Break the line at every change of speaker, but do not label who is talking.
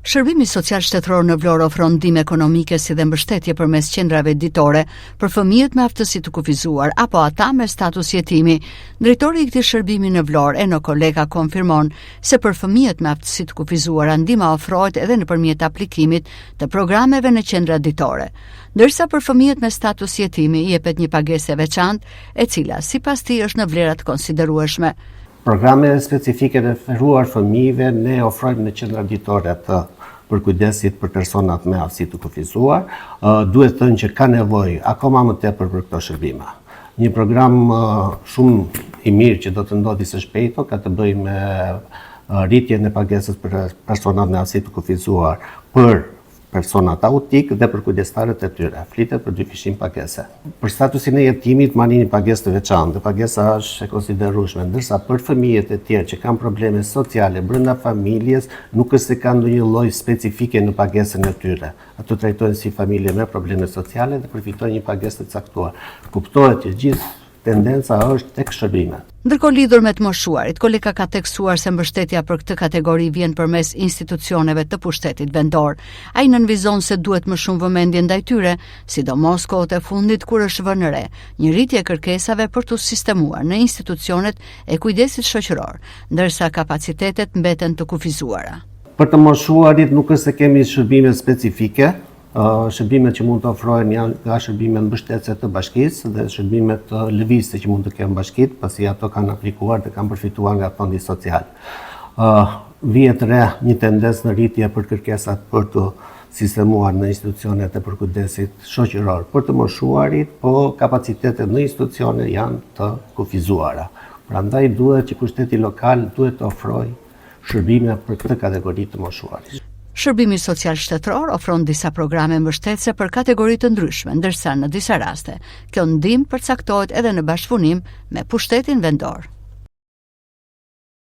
Shërbimi social shtetëror në Vlorë ofron ndihmë ekonomike si dhe mbështetje përmes qendrave ditore për fëmijët me aftësi të kufizuar apo ata me status jetimi. Drejtori i këtij shërbimi në Vlorë, Eno Koleka, konfirmon se për fëmijët me aftësi të kufizuara ndihma ofrohet edhe nëpërmjet aplikimit të programeve në qendra ditore, ndërsa për fëmijët me status jetimi i jepet një pagesë e veçantë, e cila sipas tij është në vlera të konsiderueshme.
Programe specifike referuar fëmijëve ne ofrojmë në qendra ditore të përkujdesit për personat me aftësi të kufizuar. Duhet thënë që ka nevojë akoma më tepër për këto shërbime. Një program shumë i mirë që do të ndodhi së shpejto ka të bëjë me rritjen e pagesës për personat me aftësi të kufizuar për personat autik dhe për kujdestarët e tyre. Flitet për dyfishim pagese. Për statusin e jetimit marrin një pagesë të veçantë, pagesa është e konsiderueshme, ndërsa për fëmijët e tjerë që kanë probleme sociale brenda familjes, nuk është se kanë ndonjë lloj specifike në pagesën e tyre. Ato trajtohen si familje me probleme sociale dhe përfitojnë një pagesë të caktuar. Kuptohet që gjithë tendenca është tek shërbimet.
Ndërkohë, lidhur me të moshuarit, Koleka ka theksuar se mbështetja për këtë kategori vjen përmes institucioneve të pushtetit vendor. Ai nënvizon se duhet më shumë vëmendje ndaj tyre, sidomos kohët e fundit kur është vënë re një rritje e kërkesave për të sistemuar në institucionet e kujdesit shoqëror, ndërsa kapacitetet mbeten të kufizuara.
Për të moshuarit nuk është se kemi shërbime specifike. Shërbimet që mund të ofrohen janë nga shërbimet mbështetëse të bashkisë dhe shërbimet lëvizëse që mund të kenë bashkitë, pasi ato kanë aplikuar dhe kanë përfituar nga fondi social. Vihet re një tendencë në rritje për kërkesat për të sistemuar në institucionet e përkujdesit shoqëror për të moshuarit, po kapacitetet në institucione janë të kufizuara. Prandaj duhet që pushteti lokal duhet të ofrojë shërbime për këtë kategori të moshuarit.
Shërbimi social shtetëror ofron disa programe mbështetëse për kategori të ndryshme, ndërsa në disa raste kjo ndihmë përcaktohet edhe në bashkëpunim me pushtetin vendor.